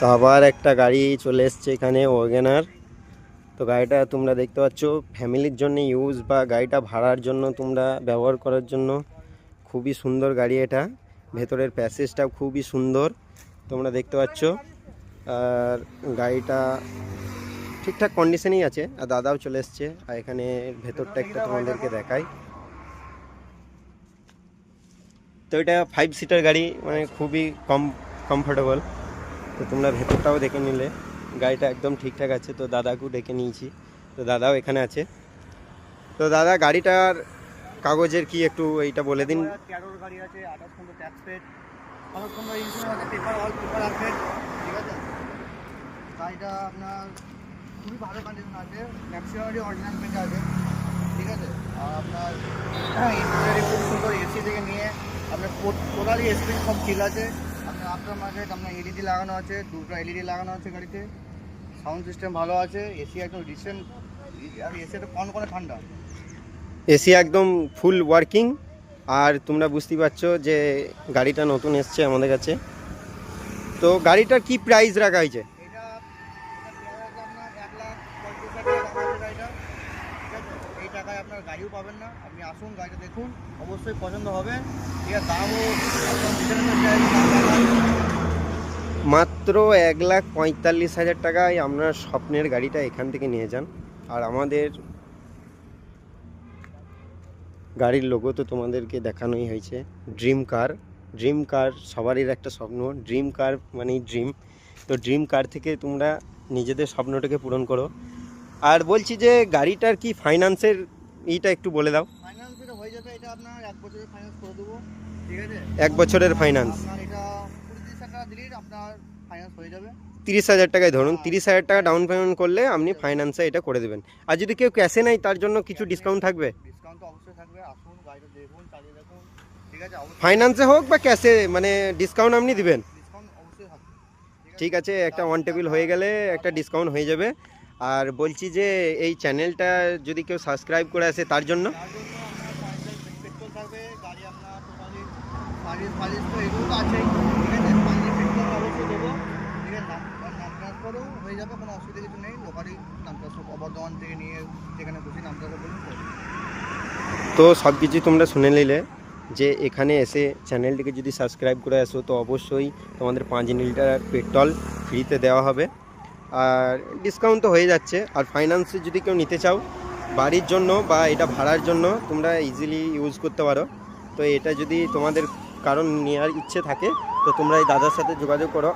তো আবার একটা গাড়ি চলে এসছে এখানে, ওয়াগনার। তো গাড়িটা তোমরা দেখতে পাচ্ছ ফ্যামিলির জন্য ইউজ বা গাড়িটা ভাড়ার জন্য তোমরা ব্যবহার করার জন্য খুবই সুন্দর গাড়ি এটা। ভেতরের প্যাসেজটাও খুবই সুন্দর তোমরা দেখতে পাচ্ছ। আর গাড়িটা ঠিকঠাক কন্ডিশনেই আছে। আর দাদাও চলে এসছে। আর এখানে ভেতরটা একটা তোমাদেরকে দেখাই। তো এটা 5 সিটার গাড়ি, মানে খুবই কমফোর্টেবল। তো তোমরা ভেতরটাও দেখে নিলে গাড়িটা একদম ঠিকঠাক আছে। তো দাদাকেও ডেকে নিয়েছি, তো দাদাও এখানে আছে। তো দাদা গাড়িটার কাগজের কি একটু এইটা বলে দিন। 13 গাড়ি আছে, 28 পর্যন্ত ট্যাক্স পেড, 28 পর্যন্ত ইন্স্যুরেন্স আছে, পেপার অল পেপার আছে, ঠিক আছে। গাড়িটা আপনার খুবই ভালো কন্ডিশন আছে, ম্যাক্সিমামই অরিজিনাল পেন্ট আছে, ঠিক আছে। আর আপনার ইন্টেরিয়র খুব সুন্দর, এসি থেকে নিয়ে আপনার টোটালি স্ক্রিন সব ঠিক আছে। আপনার আফটার মার্কেট আপনার এলইডি লাগানো আছে, দুটো এলইডি লাগানো আছে গাড়িতে। সাউন্ড সিস্টেম ভালো আছে, এসি একদম রিসেন্ট, আর এসি তো কনকনে ঠান্ডা। এসি একদম ফুল ওয়ার্কিং। আর তোমরা বুঝতেই পারছো যে গাড়িটা নতুন এসছে আমাদের কাছে। তো গাড়িটার কি প্রাইস রাখা হয়েছে? এটা আপনার 1,35,000 টাকা দাম আছে গাড়িটা, ঠিক আছে। এই টাকায় আপনার গাড়িও পাবেন না, আপনি আসুন গাড়িটা দেখুন, অবশ্যই পছন্দ হবে, ঠিক আছে। দামও মাত্র 1,45,000 টাকায় আপনার স্বপ্নের গাড়িটা এখান থেকে নিয়ে যান। আর আমাদের গাড়ির লোগো তো তোমাদেরকে দেখানোই হয়েছে, ড্রিম কার। ড্রিম কার সবারই একটা স্বপ্ন, ড্রিম কার মানেই ড্রিম। তো ড্রিম কার থেকে তোমরা নিজেদের স্বপ্নটাকে পূরণ করো। আর বলছি যে গাড়িটার কি ফাইন্যান্সের এইটা একটু বলে দাও। ফাইন্যান্স যেটা হয়ে যাবে, এটা আপনার 1 বছরের ফাইন্যান্স করে দেবো, ঠিক আছে। 1 বছরের ফাইন্যান্স আপনার এটা 20,000 টাকা দিলেই আপনার ফাইন্যান্স হয়ে যাবে। 30,000 টাকায় ধরুন, 30,000 টাকা ডাউন পেমেন্ট করলে আপনি ফাইন্যান্সে এটা করে দেবেন। আর যদি কেউ ক্যাশে নেয় তার জন্য কিছু ডিসকাউন্ট থাকবে? ডিসকাউন্ট তো অবশ্যই থাকবে, আসুন গাড়িটা দেখুন, চালিয়ে দেখুন, ঠিক আছে। ফাইন্যান্সে হোক বা ক্যাশে, মানে ডিসকাউন্ট আপনি দিবেন? ডিসকাউন্ট অবশ্যই থাকবে, ঠিক আছে, একটা ওয়ান টেবিল হয়ে গেলে একটা ডিসকাউন্ট হয়ে যাবে। আর বলছি যে এই চ্যানেলটা যদি কেউ সাবস্ক্রাইব করে আসে তার জন্য তার জন্য আপনার পেট্রোল থাকবে, গাড়ি আপনার টোটালি সার্ভিস ফার্ভিস তো এগুলো তো আছেই, ঠিক আছে। পেট্রোল অবশ্যই দেবো, ঠিক আছে। নাম ট্রান্সফারও হয়ে যাবে, কোনো অসুবিধা কিছু নেই। লোকালি নাম ট্রান্সফার বর্ধমান থেকে নিয়ে যেখানে খুশি নাম ট্রান্সফার বলুন। তো সব কিছু তোমরা শুনে নিলে যে এখানে এসে চ্যানেলটিকে যদি সাবস্ক্রাইব করে আসো তো অবশ্যই তোমাদের 5 লিটার পেট্রোল ফ্রিতে দেওয়া হবে। আর ডিসকাউন্ট তো হয়ে যাচ্ছে। আর ফাইন্যান্সে যদি কেউ নিতে চাও বাড়ির জন্য বা এটা ভাড়ার জন্য তোমরা ইজিলি ইউজ করতে পারো। তো এটা যদি তোমাদের কারণ নেওয়ার ইচ্ছে থাকে তো তোমরা এই দাদার সাথে যোগাযোগ করো।